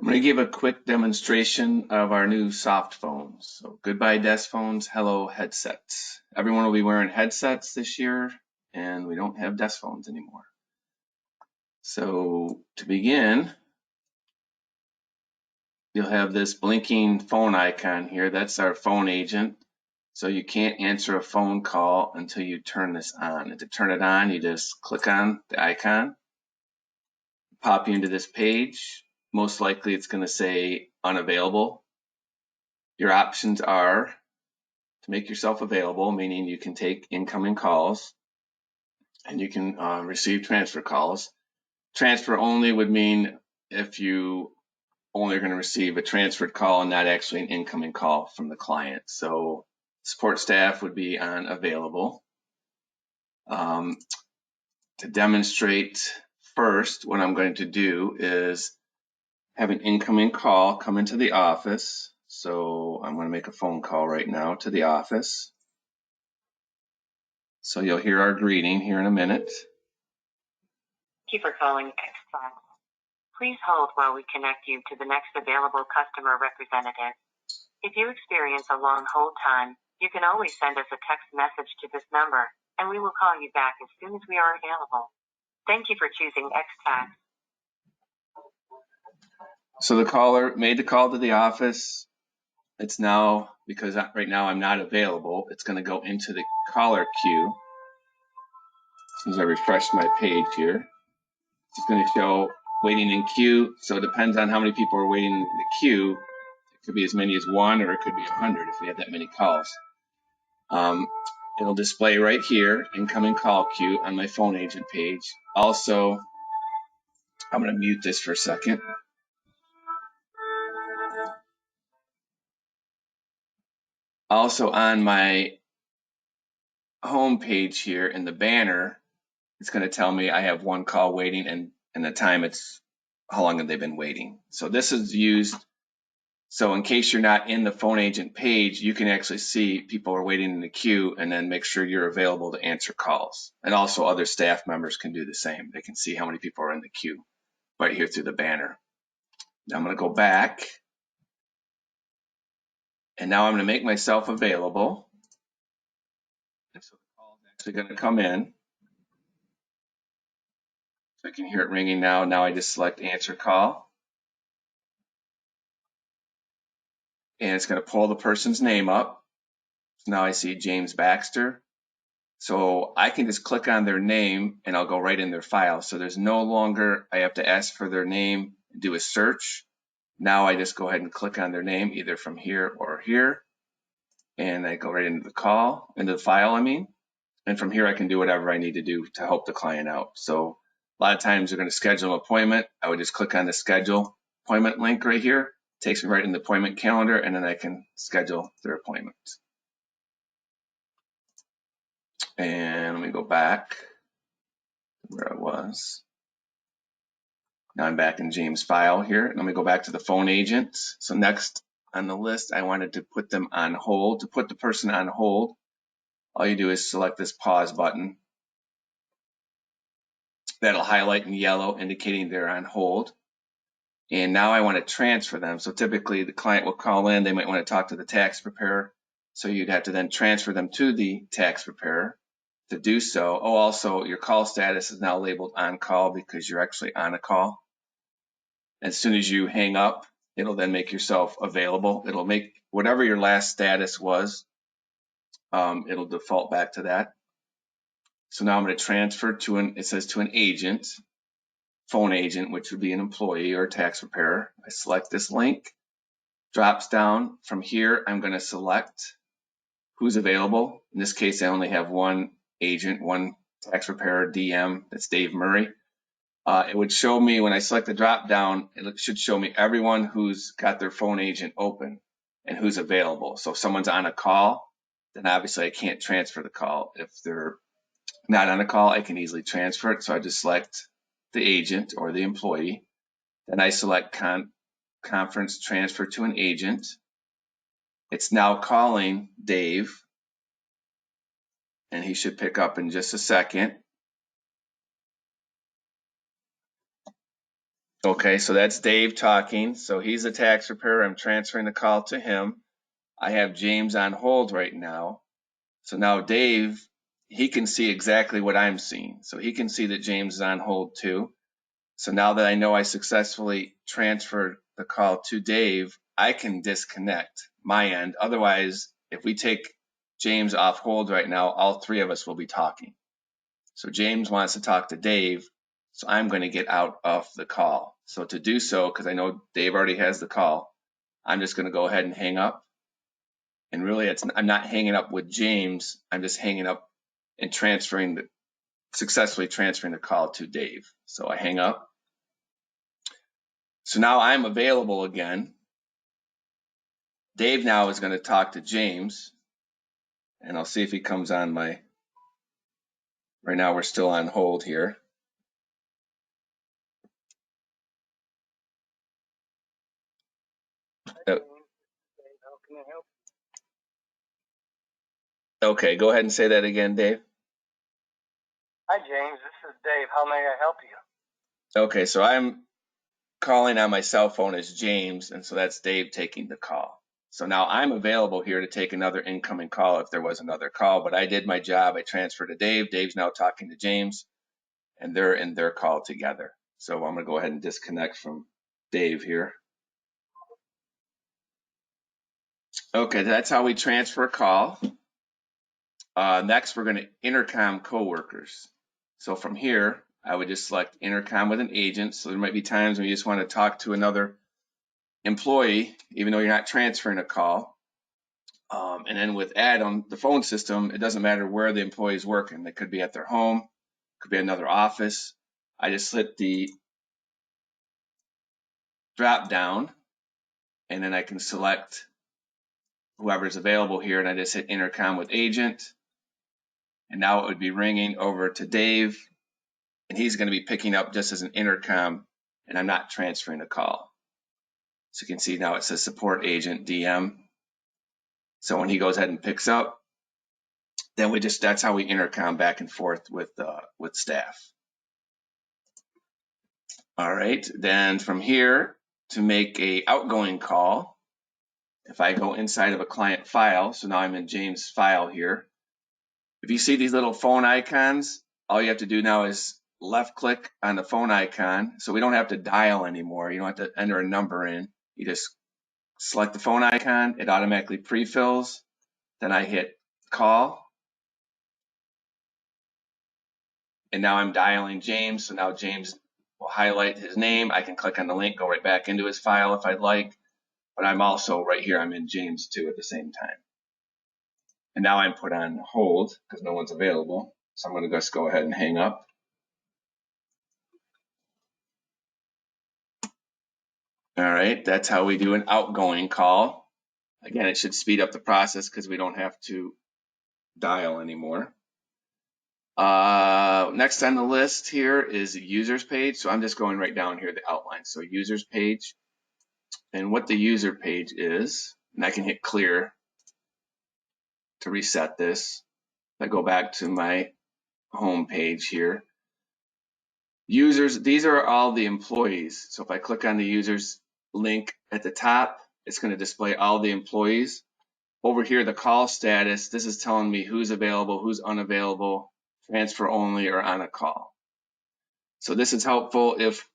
I'm going to give a quick demonstration of our new soft phones. So goodbye desk phones, hello headsets. Everyone will be wearing headsets this year, and we don't have desk phones anymore. So to begin, you'll have this blinking phone icon here. That's our phone agent. So you can't answer a phone call until you turn this on. And to turn it on, you just click on the icon, pop you into this page. Most likely it's going to say unavailable. Your options are to make yourself available, meaning you can take incoming calls and you can receive transfer calls. Transfer only would mean if you only are going to receive a transferred call and not actually an incoming call from the client. So support staff would be on available. To demonstrate first, what I'm going to do is have an incoming call come into the office. So I'm going to make a phone call right now to the office. So you'll hear our greeting here in a minute. Thank you for calling X-Fax. Please hold while we connect you to the next available customer representative. If you experience a long hold time, you can always send us a text message to this number, and we will call you back as soon as we are available. Thank you for choosing X-Fax. So the caller made the call to the office. It's now, because right now I'm not available, it's going to go into the caller queue. As soon as I refresh my page here, it's going to show waiting in queue. So it depends on how many people are waiting in the queue. It could be as many as 1, or it could be 100 if we have that many calls. It'll display right here, incoming call queue on my phone agent page. Also, I'm going to mute this for a second. Also on my home page here in the banner, it's going to tell me I have 1 call waiting, and the time it's how long have they been waiting. So this is used, so in case you're not in the phone agent page, you can actually see people are waiting in the queue and then make sure you're available to answer calls. And also other staff members can do the same. They can see how many people are in the queue right here through the banner. Now I'm going to go back, and now I'm going to make myself available. And so the call is actually going to come in. So I can hear it ringing now. Now I just select answer call. And it's going to pull the person's name up. So now I see James Baxter. So I can just click on their name and I'll go right in their file. So there's no longer, I have to ask for their name and do a search. Now I just go ahead and click on their name either from here or here. And I go right into the call, into the file, I mean. And from here I can do whatever I need to do to help the client out. So a lot of times you're going to schedule an appointment. I would just click on the schedule appointment link right here. It takes me right in the appointment calendar, and then I can schedule their appointment. And let me go back to where I was. Now I'm back in James' file here. Let me go back to the phone agent. So next on the list, I wanted to put them on hold. To put the person on hold, all you do is select this pause button. That'll highlight in yellow, indicating they're on hold. And now I want to transfer them. So typically the client will call in, they might want to talk to the tax preparer. So you'd have to then transfer them to the tax preparer. To do so, oh, also your call status is now labeled on call because you're actually on a call. As soon as you hang up, it'll then make yourself available. It'll make whatever your last status was, it'll default back to that. So now I'm going to transfer to it says to an agent, phone agent, which would be an employee or a tax preparer. I select this link, drops down. From here, I'm going to select who's available. In this case, I only have 1 agent, 1 tax preparer, DM, that's Dave Murray. It would show me when I select the drop down, it should show me everyone who's got their phone agent open and who's available. So if someone's on a call, then obviously I can't transfer the call. If they're not on a call, I can easily transfer it. So I just select the agent or the employee. Then I select conference transfer to an agent. It's now calling Dave, and he should pick up in just a second. Okay, so that's Dave talking. So he's a tax preparer. I'm transferring the call to him. I have James on hold right now. So now Dave, he can see exactly what I'm seeing. So he can see that James is on hold too. So now that I know I successfully transferred the call to Dave, I can disconnect my end. Otherwise, if we take James off hold right now, all three of us will be talking. So James wants to talk to Dave, so I'm going to get out of the call. So to do so, because I know Dave already has the call, I'm just going to go ahead and hang up. And really, I'm not hanging up with James. I'm just hanging up and successfully transferring the call to Dave. So I hang up. So now I'm available again. Dave now is going to talk to James, and I'll see if he comes on right now we're still on hold here. Okay, go ahead and say that again, Dave. Hi, James. This is Dave. How may I help you? Okay, so I'm calling on my cell phone as James, and so that's Dave taking the call. So now I'm available here to take another incoming call if there was another call, but I did my job. I transferred to Dave. Dave's now talking to James, and they're in their call together. So I'm going to go ahead and disconnect from Dave here. Okay, that's how we transfer a call. Next, we're going to intercom coworkers. So from here, I would just select intercom with an agent. So there might be times when you just want to talk to another employee, even though you're not transferring a call. And then with Adam, the phone system, it doesn't matter where the employee is working. They could be at their home, could be another office. I just hit the drop down, and then I can select whoever's available here, and I just hit intercom with agent. And now it would be ringing over to Dave, and he's going to be picking up just as an intercom, and I'm not transferring a call. So you can see now it says support agent DM. So when he goes ahead and picks up, then that's how we intercom back and forth with staff. All right, then from here to make a outgoing call, if I go inside of a client file, so now I'm in James' file here. If you see these little phone icons, all you have to do now is left click on the phone icon. So we don't have to dial anymore. You don't have to enter a number in. You just select the phone icon, it automatically pre-fills. Then I hit call. And now I'm dialing James. So now James will highlight his name. I can click on the link, go right back into his file if I'd like. But I'm also right here, I'm in James too at the same time. And now I'm put on hold because no one's available. So I'm going to just go ahead and hang up. All right, that's how we do an outgoing call. Again, it should speed up the process because we don't have to dial anymore. Next on the list here is users page. So I'm just going right down here, the outline. So users page, and what the user page is, and I can hit clear to reset this. If I go back to my home page here, users, these are all the employees. So if I click on the users link at the top, it's going to display all the employees. Over here, the call status, this is telling me who's available, who's unavailable, transfer only, or on a call. So this is helpful if,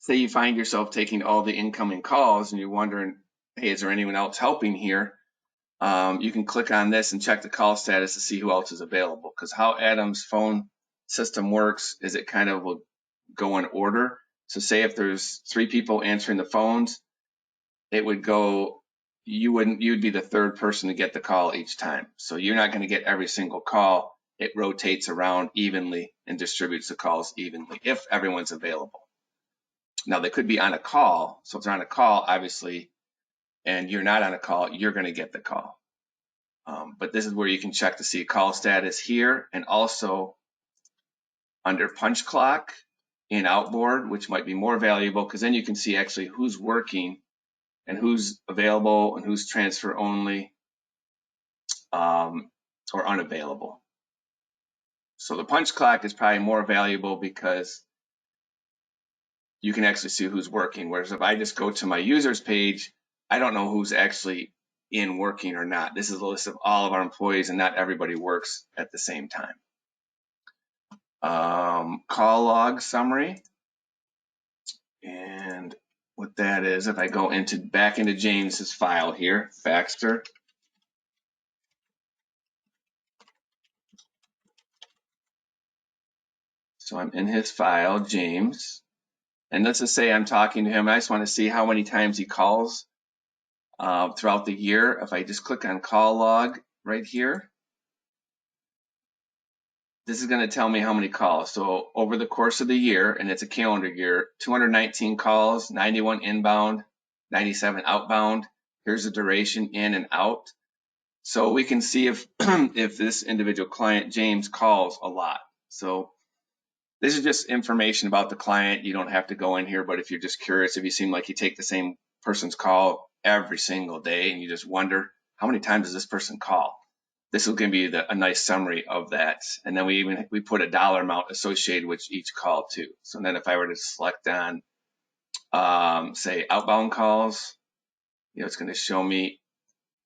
say, you find yourself taking all the incoming calls and you're wondering, hey, is there anyone else helping here? You can click on this and check the call status to see who else is available. Because how Adam's phone system works is it kind of will go in order. So say if there's 3 people answering the phones, it would go, you'd be the third person to get the call each time. So you're not going to get every single call. It rotates around evenly and distributes the calls evenly if everyone's available. Now they could be on a call. So if they're on a call, obviously, and you're not on a call, you're going to get the call. But this is where you can check to see call status here, and also under punch clock in Outboard, which might be more valuable because then you can see actually who's working and who's available and who's transfer only or unavailable. So the punch clock is probably more valuable because you can actually see who's working. Whereas if I just go to my users page, I don't know who's actually in working or not. This is a list of all of our employees, and not everybody works at the same time. Call log summary. And what that is, if I go back into James's file here, Baxter. So I'm in his file, James. And let's just say I'm talking to him. I just want to see how many times he calls throughout the year. If I just click on call log right here, this is going to tell me how many calls. So over the course of the year, and it's a calendar year, 219 calls, 91 inbound, 97 outbound. Here's the duration in and out. So we can see if if this individual client, James, calls a lot. So this is just information about the client. You don't have to go in here, but if you're just curious, if you seem like you take the same person's call every single day and you just wonder, how many times does this person call? This will give you a nice summary of that. And then we put a dollar amount associated with each call too. So then if I were to select on, say, outbound calls, it's going to show me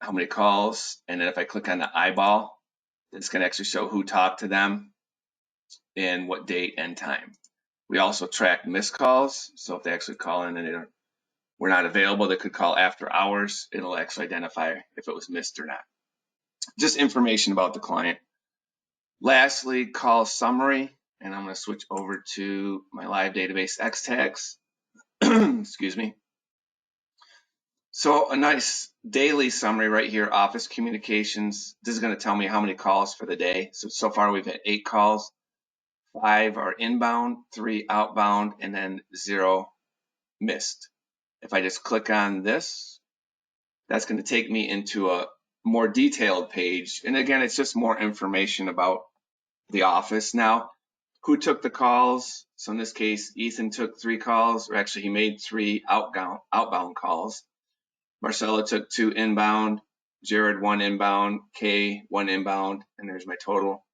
how many calls. And then if I click on the eyeball, it's going to actually show who talked to them and what date and time. We also track missed calls. So if they actually call in and we're not available, they could call after hours. It'll actually identify if it was missed or not. Just information about the client. Lastly, call summary. And I'm going to switch over to my live database Xtags. Excuse me. So a nice daily summary right here, office communications. This is going to tell me how many calls for the day. So far we've had 8 calls. 5 are inbound, 3 outbound, and then 0 missed. If I just click on this, that's going to take me into a more detailed page. And again, it's just more information about the office. Now, who took the calls? So in this case, Ethan took 3 calls, or actually he made 3 outbound calls. Marcella took 2 inbound, Jared 1 inbound, Kay 1 inbound, and there's my total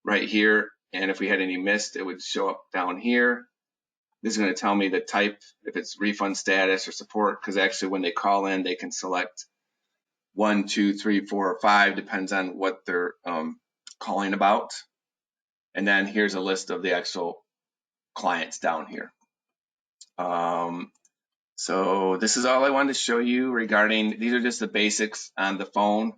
right here. And if we had any missed, it would show up down here. This is going to tell me the type, if it's refund status or support, because actually when they call in, they can select 1, 2, 3, 4, or 5, depends on what they're calling about. And then here's a list of the actual clients down here. So this is all I wanted to show you regarding, these are just the basics on the phone.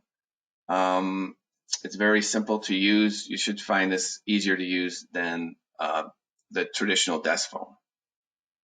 It's very simple to use. You should find this easier to use than the traditional desk phone.